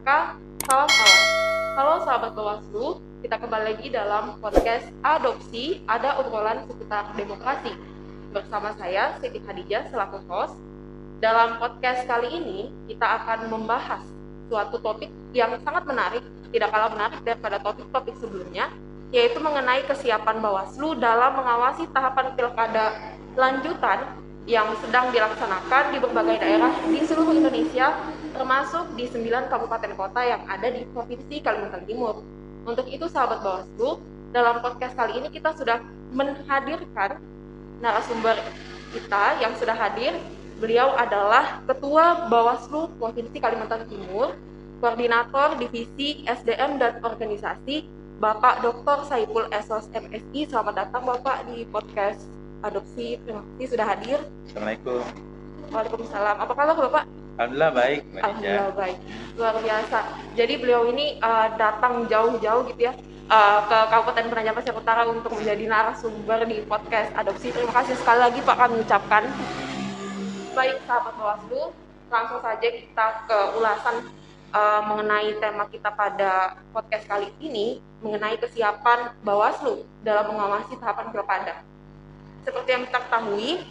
Saka, salam awas. Halo sahabat Bawaslu, kita kembali lagi dalam podcast Adopsi, ada obrolan seputar demokrasi. Bersama saya, Siti Khadijah, selaku host. Dalam podcast kali ini, kita akan membahas suatu topik yang sangat menarik, tidak kalah menarik daripada topik-topik sebelumnya, yaitu mengenai kesiapan Bawaslu dalam mengawasi tahapan pilkada lanjutan yang sedang dilaksanakan di berbagai daerah di seluruh Indonesia, termasuk di 9 kabupaten kota yang ada di Provinsi Kalimantan Timur. Untuk itu, sahabat Bawaslu, dalam podcast kali ini kita sudah menghadirkan narasumber kita yang sudah hadir. Beliau adalah Ketua Bawaslu Provinsi Kalimantan Timur, Koordinator Divisi SDM dan Organisasi, Bapak Dr. Saiful Esos MSI. Selamat datang Bapak di podcast Adopsi. Terima kasih sudah hadir. Assalamualaikum. Waalaikumsalam. Apa kabar Bapak? Alhamdulillah baik, Mbak Dija. Alhamdulillah baik. Luar biasa. Jadi beliau ini datang jauh-jauh gitu ya ke Kabupaten Penajam Pasir Utara untuk menjadi narasumber di podcast Adopsi. Terima kasih sekali lagi Pak kami ucapkan. Baik sahabat Bawaslu, langsung saja kita ke ulasan mengenai tema kita pada podcast kali ini, mengenai kesiapan Bawaslu dalam mengawasi tahapan pilkada. Seperti yang kita ketahui,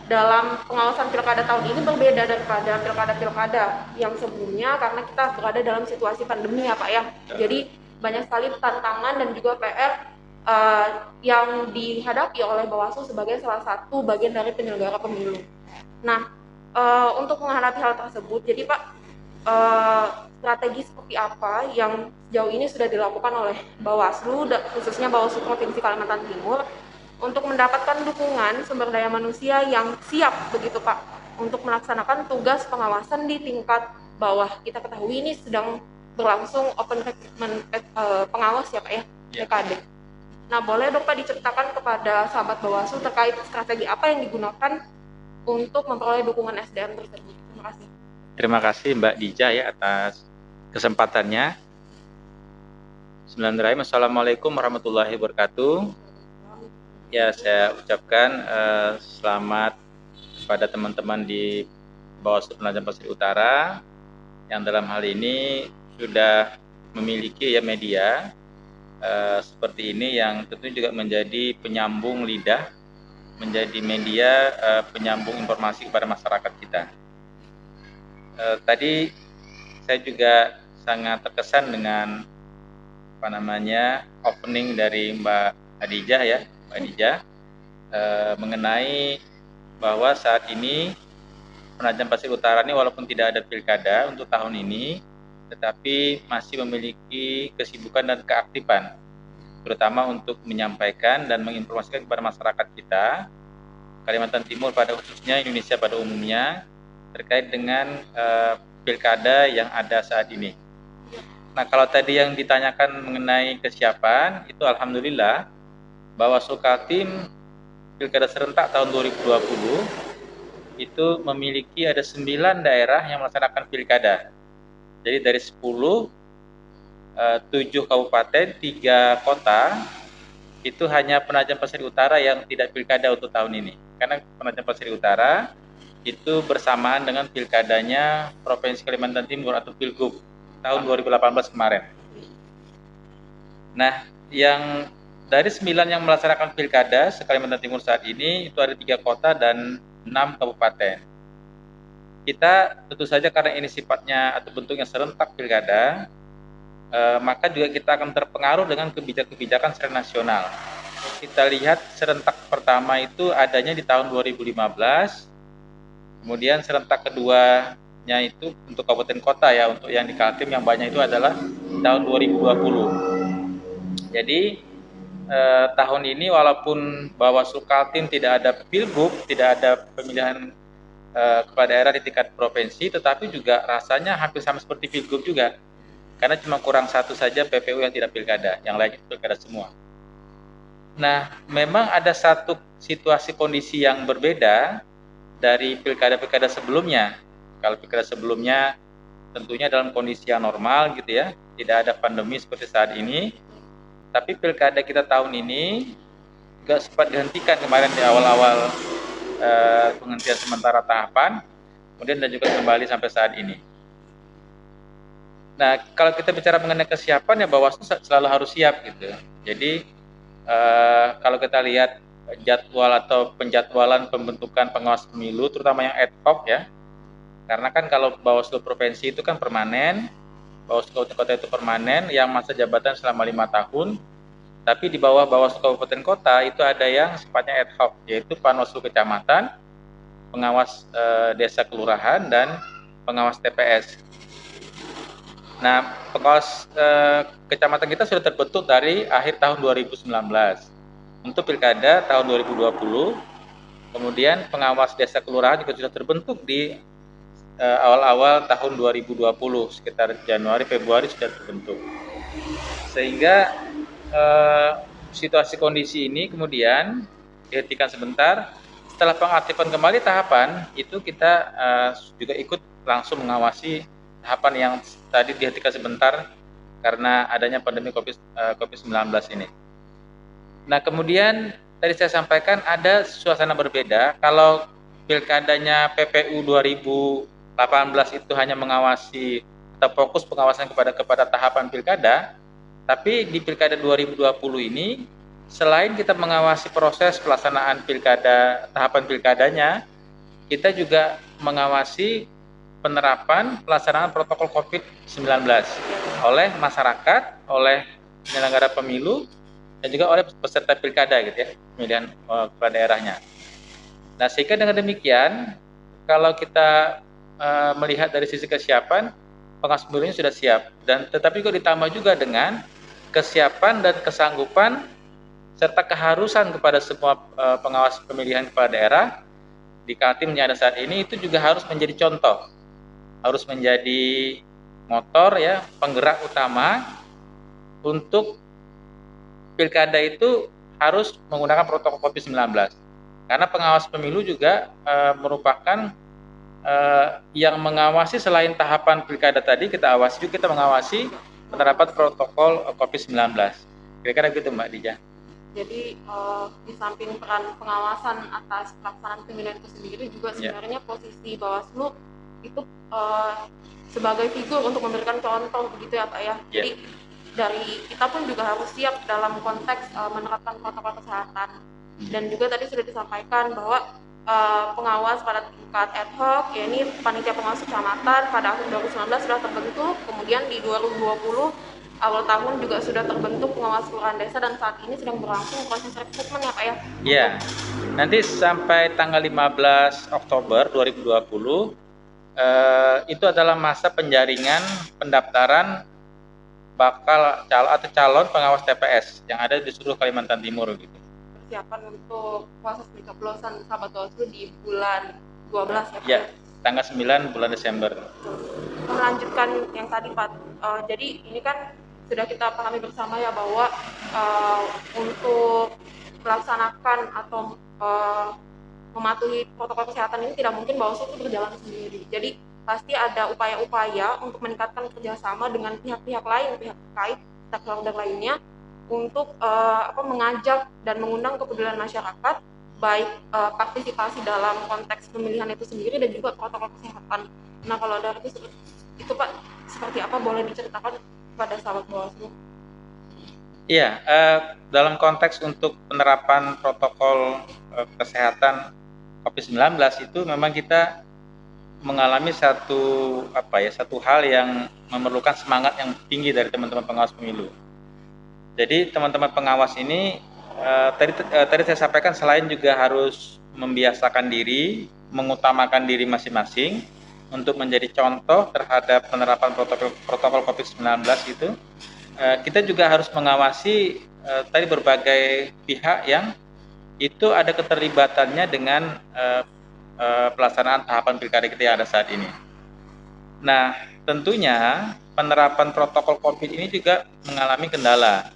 dalam pengawasan pilkada tahun ini berbeda daripada pilkada-pilkada yang sebelumnya karena kita berada dalam situasi pandemi ya Pak ya. Jadi banyak sekali tantangan dan juga PR yang dihadapi oleh Bawaslu sebagai salah satu bagian dari penyelenggara pemilu. Nah, untuk menghadapi hal tersebut, jadi Pak, strategi seperti apa yang sejauh ini sudah dilakukan oleh Bawaslu, khususnya Bawaslu Provinsi Kalimantan Timur, untuk mendapatkan dukungan sumber daya manusia yang siap begitu Pak untuk melaksanakan tugas pengawasan di tingkat bawah. Kita ketahui ini sedang berlangsung open recruitment pengawas ya Pak ya, PKD. Nah, boleh dong Pak diceritakan kepada sahabat Bawaslu terkait strategi apa yang digunakan untuk memperoleh dukungan SDM tersebut. Terima kasih. Terima kasih Mbak Dija ya atas kesempatannya. Bismillahirrahmanirrahim. Assalamualaikum warahmatullahi wabarakatuh. Ya, saya ucapkan selamat kepada teman-teman di Bawaslu Penajam Pasir Utara yang dalam hal ini sudah memiliki ya media seperti ini yang tentu juga menjadi penyambung lidah, menjadi media penyambung informasi kepada masyarakat kita. Tadi saya juga sangat terkesan dengan opening dari Mbak Khadijah ya, mengenai bahwa saat ini Penajam Pasir Utara ini walaupun tidak ada pilkada untuk tahun ini, tetapi masih memiliki kesibukan dan keaktifan, terutama untuk menyampaikan dan menginformasikan kepada masyarakat kita, Kalimantan Timur pada khususnya, Indonesia pada umumnya, terkait dengan pilkada yang ada saat ini. Nah, kalau tadi yang ditanyakan mengenai kesiapan, itu alhamdulillah Bawaslu Kaltim Pilkada Serentak tahun 2020 itu memiliki ada 9 daerah yang melaksanakan pilkada. Jadi dari 10, 7 kabupaten, 3 kota, itu hanya Penajam Pasir Utara yang tidak pilkada untuk tahun ini. Karena Penajam Pasir Utara itu bersamaan dengan pilkadanya Provinsi Kalimantan Timur atau Pilgub tahun 2018 kemarin. Nah, yang dari 9 yang melaksanakan pilkada se-Kalimantan Timur saat ini itu ada 3 kota dan 6 kabupaten. Kita tentu saja karena ini sifatnya atau bentuknya serentak pilkada, maka juga kita akan terpengaruh dengan kebijakan-kebijakan secara nasional. Kita lihat serentak pertama itu adanya di tahun 2015, kemudian serentak keduanya itu untuk kabupaten kota ya, untuk yang di Kaltim yang banyak itu adalah tahun 2020. Jadi tahun ini walaupun Bawaslu Kaltim tidak ada pilgub, tidak ada pemilihan kepala daerah di tingkat provinsi, tetapi juga rasanya hampir sama seperti pilgub juga. Karena cuma kurang satu saja PPU yang tidak pilkada, yang lain itu pilkada semua. Nah, memang ada satu situasi kondisi yang berbeda dari pilkada-pilkada sebelumnya. Kalau pilkada sebelumnya tentunya dalam kondisi yang normal gitu ya, tidak ada pandemi seperti saat ini. Tapi pilkada kita tahun ini juga sempat dihentikan kemarin di awal-awal penghentian sementara tahapan, kemudian dan juga kembali sampai saat ini. Nah, kalau kita bicara mengenai kesiapan ya Bawaslu selalu harus siap gitu. Jadi kalau kita lihat jadwal atau penjadwalan pembentukan pengawas pemilu, terutama yang ad hoc ya, karena kan kalau Bawaslu provinsi itu kan permanen, Bawaslu kabupaten kota itu permanen, yang masa jabatan selama 5 tahun, tapi di bawah Bawaslu kabupaten kota itu ada yang sifatnya ad hoc, yaitu Panwaslu kecamatan, pengawas desa kelurahan, dan pengawas TPS. Nah, pengawas kecamatan kita sudah terbentuk dari akhir tahun 2019. Untuk pilkada tahun 2020, kemudian pengawas desa kelurahan juga sudah terbentuk di awal-awal tahun 2020, sekitar Januari Februari sudah terbentuk. Sehingga situasi kondisi ini kemudian dihentikan sebentar. Setelah pengaktifan kembali tahapan, itu kita juga ikut langsung mengawasi tahapan yang tadi dihentikan sebentar karena adanya pandemi COVID-19 ini. Nah, kemudian tadi saya sampaikan ada suasana berbeda. Kalau pilkadanya PPU 2018 itu hanya mengawasi atau fokus pengawasan kepada tahapan pilkada, tapi di pilkada 2020 ini selain kita mengawasi proses pelaksanaan pilkada, tahapan pilkadanya, kita juga mengawasi penerapan pelaksanaan protokol COVID-19 oleh masyarakat, oleh penyelenggara pemilu, dan juga oleh peserta pilkada gitu ya, pemilihan kepala daerahnya. Nah, sehingga dengan demikian, kalau kita melihat dari sisi kesiapan, pengawas pemilunya sudah siap, dan tetapi juga ditambah juga dengan kesiapan dan kesanggupan serta keharusan kepada semua pengawas pemilihan kepala daerah di Kaltim yang ada saat ini itu juga harus menjadi contoh, harus menjadi motor ya, penggerak utama untuk pilkada itu harus menggunakan protokol COVID-19. Karena pengawas pemilu juga merupakan yang mengawasi selain tahapan pilkada tadi, kita awasi juga, kita mengawasi penerapan protokol COVID-19. Kira-kira gitu Mbak Dija. Jadi di samping peran pengawasan atas pelaksanaan pemilihan itu sendiri juga sebenarnya posisi Bawaslu itu sebagai figur untuk memberikan contoh begitu ya Pak ya. Jadi dari kita pun juga harus siap dalam konteks menerapkan protokol kesehatan. Dan juga tadi sudah disampaikan bahwa pengawas pada tingkat ad hoc, ya ini panitia pengawas kecamatan pada akhir 2019 sudah terbentuk, kemudian di 2020 awal tahun juga sudah terbentuk pengawas kelurahan desa, dan saat ini sedang berlangsung proses rekrutmen ya Pak ya? Iya, nanti sampai tanggal 15 Oktober 2020 itu adalah masa penjaringan pendaftaran bakal calon pengawas TPS yang ada di seluruh Kalimantan Timur gitu. Persiapan untuk proses pencoblosan sahabat Bawaslu di bulan 12 ya Pak? Ya, tanggal 9 bulan Desember. Melanjutkan yang tadi Pak, jadi ini kan sudah kita pahami bersama ya bahwa untuk melaksanakan atau mematuhi protokol kesehatan ini tidak mungkin Bawaslu itu berjalan sendiri. Jadi pasti ada upaya-upaya untuk meningkatkan kerjasama dengan pihak-pihak lain, pihak terkait, stakeholder lainnya, untuk mengajak dan mengundang kepedulian masyarakat, baik partisipasi dalam konteks pemilihan itu sendiri dan juga protokol kesehatan. Nah, kalau dari itu Pak, seperti apa boleh diceritakan kepada sahabat Bawaslu? Iya, dalam konteks untuk penerapan protokol kesehatan COVID-19 itu memang kita mengalami satu hal yang memerlukan semangat yang tinggi dari teman-teman pengawas pemilu. Jadi teman-teman pengawas ini tadi saya sampaikan, selain juga harus membiasakan diri, mengutamakan diri masing-masing untuk menjadi contoh terhadap penerapan protokol COVID-19 itu, kita juga harus mengawasi tadi berbagai pihak yang itu ada keterlibatannya dengan pelaksanaan tahapan pilkada kita yang ada saat ini. Nah, tentunya penerapan protokol COVID ini juga mengalami kendala.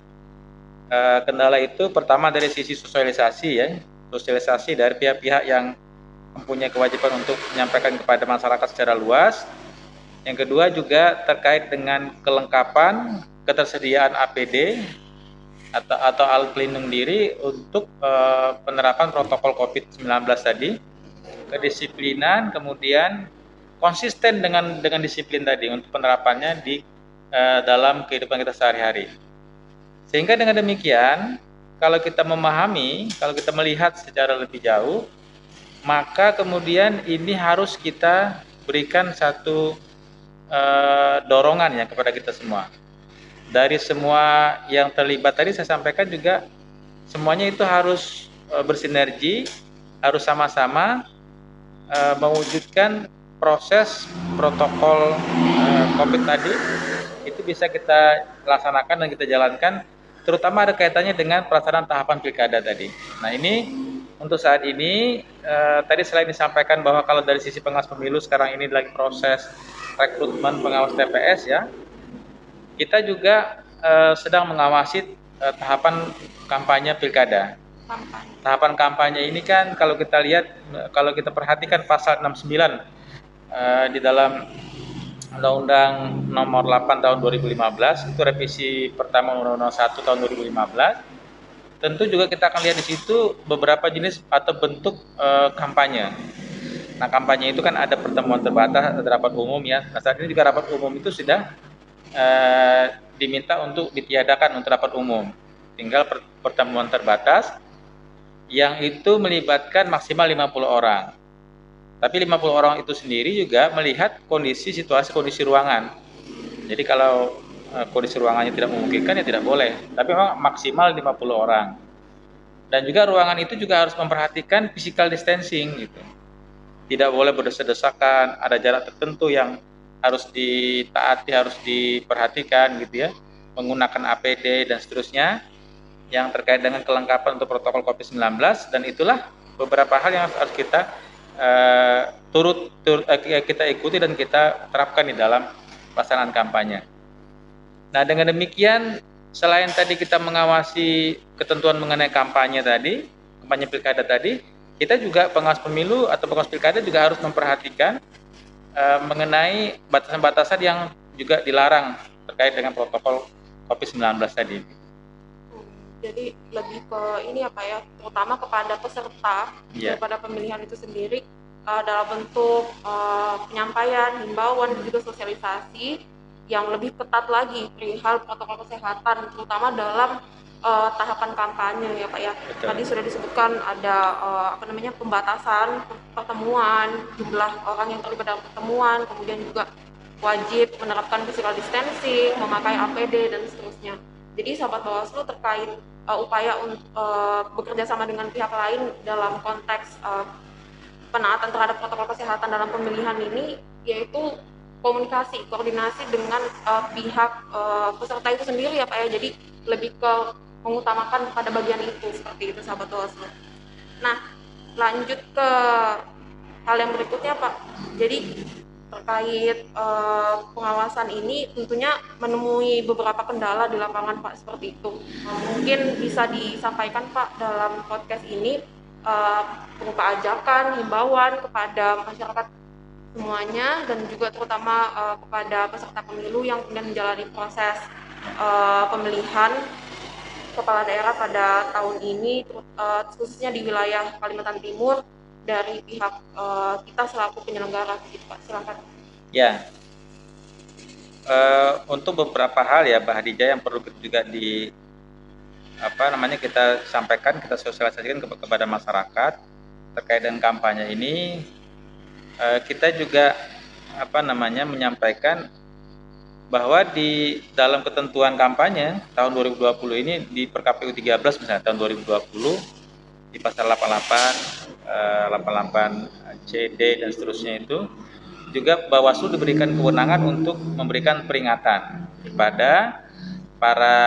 Kendala itu pertama dari sisi sosialisasi ya, sosialisasi dari pihak-pihak yang mempunyai kewajiban untuk menyampaikan kepada masyarakat secara luas. Yang kedua juga terkait dengan kelengkapan ketersediaan APD atau alat pelindung diri untuk penerapan protokol COVID-19 tadi, kedisiplinan, kemudian konsisten dengan disiplin tadi untuk penerapannya di dalam kehidupan kita sehari-hari. Sehingga dengan demikian, kalau kita memahami, kalau kita melihat secara lebih jauh, maka kemudian ini harus kita berikan satu dorongan ya kepada kita semua. Dari semua yang terlibat tadi saya sampaikan juga, semuanya itu harus bersinergi, harus sama-sama mewujudkan proses protokol COVID tadi itu bisa kita laksanakan dan kita jalankan, terutama ada kaitannya dengan pelaksanaan tahapan pilkada tadi. Nah ini untuk saat ini tadi selain disampaikan bahwa kalau dari sisi pengawas pemilu sekarang ini lagi proses rekrutmen pengawas TPS ya, kita juga sedang mengawasi tahapan kampanye pilkada. Tahapan kampanye ini kan kalau kita lihat, kalau kita perhatikan pasal 69 di dalam Undang-Undang Nomor 8 Tahun 2015, itu revisi pertama Undang-Undang 1 Tahun 2015. Tentu juga kita akan lihat di situ beberapa jenis atau bentuk kampanye. Nah, kampanye itu kan ada pertemuan terbatas, ada rapat umum ya. Nah, saat ini juga rapat umum itu sudah diminta untuk ditiadakan untuk rapat umum. Tinggal pertemuan terbatas yang itu melibatkan maksimal 50 orang. Tapi 50 orang itu sendiri juga melihat kondisi situasi kondisi ruangan. Jadi kalau kondisi ruangannya tidak memungkinkan ya tidak boleh. Tapi memang maksimal 50 orang. Dan juga ruangan itu juga harus memperhatikan physical distancing gitu. Tidak boleh berdesak-desakan, ada jarak tertentu yang harus ditaati, harus diperhatikan gitu ya. Menggunakan APD dan seterusnya yang terkait dengan kelengkapan untuk protokol COVID-19, dan itulah beberapa hal yang harus kita kita ikuti dan kita terapkan di dalam pelaksanaan kampanye. Nah, dengan demikian selain tadi kita mengawasi ketentuan mengenai kampanye tadi, kampanye pilkada tadi, kita juga pengawas pemilu atau pengawas pilkada juga harus memperhatikan mengenai batasan-batasan yang juga dilarang terkait dengan protokol COVID-19 tadi. Jadi lebih ke ini apa ya, terutama kepada peserta daripada pemilihan itu sendiri dalam bentuk penyampaian, himbauan dan juga sosialisasi yang lebih ketat lagi perihal protokol kesehatan, terutama dalam tahapan kampanye ya Pak ya. Betul. Tadi sudah disebutkan ada pembatasan pertemuan, jumlah orang yang terlibat dalam pertemuan, kemudian juga wajib menerapkan physical distancing, memakai APD dan seterusnya. Jadi sahabat Bawaslu terkait upaya untuk bekerja sama dengan pihak lain dalam konteks penaatan terhadap protokol kesehatan dalam pemilihan ini, yaitu komunikasi, koordinasi dengan pihak peserta itu sendiri ya Pak ya. Jadi lebih ke mengutamakan pada bagian itu, seperti itu sahabat Bawaslu. Nah, lanjut ke hal yang berikutnya Pak. Jadi terkait pengawasan ini tentunya menemui beberapa kendala di lapangan Pak, seperti itu. Mungkin bisa disampaikan Pak dalam podcast ini berupa ajakan, himbauan kepada masyarakat semuanya dan juga terutama kepada peserta pemilu yang kemudian menjalani proses pemilihan kepala daerah pada tahun ini, khususnya di wilayah Kalimantan Timur, dari pihak kita selaku penyelenggara gitu Pak, silakan. Ya, untuk beberapa hal ya Mbak Hadijah yang perlu juga kita sampaikan, kita sosialisasikan kepada masyarakat terkait dengan kampanye ini. Kita juga menyampaikan bahwa di dalam ketentuan kampanye tahun 2020 ini di PKPU 13 misalnya tahun 2020 di pasal 88 C, D dan seterusnya itu juga Bawaslu diberikan kewenangan untuk memberikan peringatan kepada para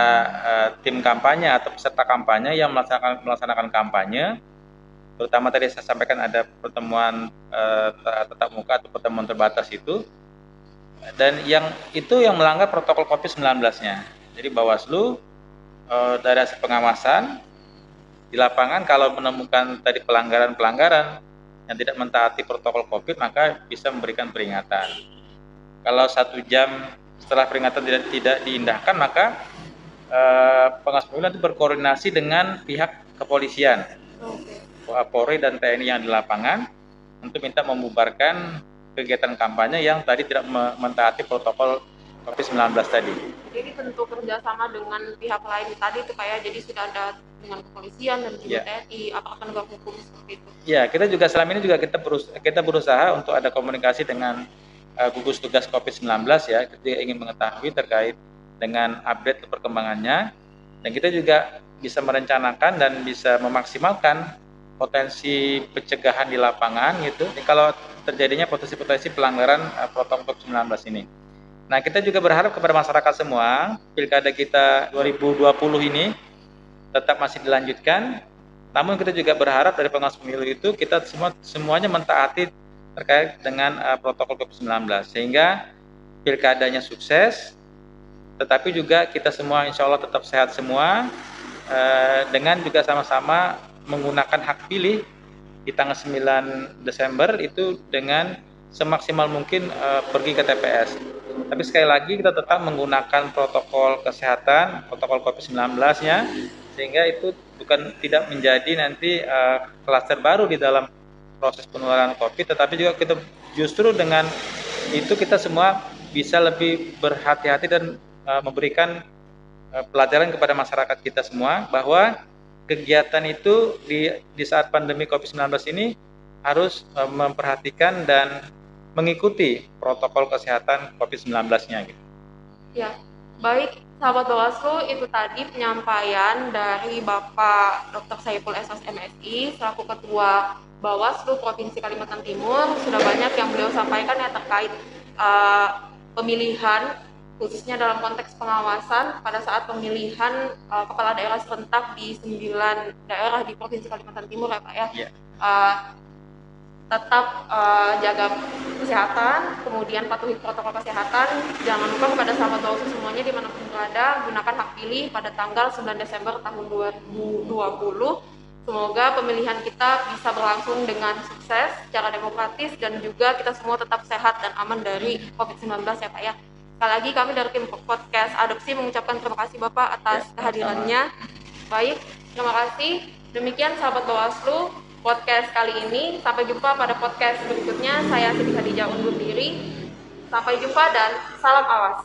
tim kampanye atau peserta kampanye yang melaksanakan kampanye, terutama tadi saya sampaikan ada pertemuan tatap muka atau pertemuan terbatas itu, dan yang melanggar protokol COVID-19-nya. Jadi Bawaslu dari hasil pengawasan di lapangan kalau menemukan tadi pelanggaran-pelanggaran yang tidak mentaati protokol COVID, maka bisa memberikan peringatan. Kalau 1 jam setelah peringatan tidak diindahkan, maka pengawas pemilu nanti berkoordinasi dengan pihak kepolisian, Polri dan TNI yang di lapangan untuk minta membubarkan kegiatan kampanye yang tadi tidak mentaati protokol COVID-19 tadi. Jadi bentuk kerjasama dengan pihak lain tadi itu Pak ya, jadi sudah ada dengan kepolisian dan juga TNI, apakah penegak hukum seperti itu? Ya, kita juga selama ini juga kita berusaha untuk ada komunikasi dengan gugus tugas COVID-19 ya, kita ingin mengetahui terkait dengan update perkembangannya, dan kita juga bisa merencanakan dan bisa memaksimalkan potensi pencegahan di lapangan gitu. Kalau terjadinya potensi pelanggaran protokol COVID-19 ini. Nah, kita juga berharap kepada masyarakat semua, pilkada kita 2020 ini tetap masih dilanjutkan. Namun kita juga berharap dari pengawas pemilu itu kita semuanya mentaati terkait dengan protokol COVID-19 sehingga pilkadanya sukses, tetapi juga kita semua insya Allah tetap sehat semua dengan juga sama-sama menggunakan hak pilih di tanggal 9 Desember itu dengan semaksimal mungkin pergi ke TPS. Tapi sekali lagi kita tetap menggunakan protokol kesehatan, protokol COVID-19-nya, sehingga itu tidak menjadi nanti klaster baru di dalam proses penularan COVID, tetapi juga kita justru dengan itu kita semua bisa lebih berhati-hati dan memberikan pelajaran kepada masyarakat kita semua bahwa kegiatan itu di saat pandemi COVID-19 ini harus memperhatikan dan mengikuti protokol kesehatan COVID-19-nya gitu. Ya, baik sahabat Bawaslu, itu tadi penyampaian dari Bapak Dr. Saiful SS MSI selaku Ketua Bawaslu Provinsi Kalimantan Timur. Sudah banyak yang beliau sampaikan ya terkait pemilihan, khususnya dalam konteks pengawasan pada saat pemilihan kepala daerah serentak di 9 daerah di Provinsi Kalimantan Timur ya Pak ya. Yeah. Tetap jaga kesehatan, kemudian patuhi protokol kesehatan. Jangan lupa kepada sahabat Bawaslu semuanya dimanapun berada, gunakan hak pilih pada tanggal 9 Desember tahun 2020. Semoga pemilihan kita bisa berlangsung dengan sukses, secara demokratis, dan juga kita semua tetap sehat dan aman dari COVID-19 ya Pak ya. Sekali lagi kami dari tim podcast Adopsi mengucapkan terima kasih Bapak atas kehadirannya. Baik, terima kasih. Demikian sahabat Bawaslu, podcast kali ini. Sampai jumpa pada podcast berikutnya. Saya Siti Khadijah undur diri. Sampai jumpa dan salam awas.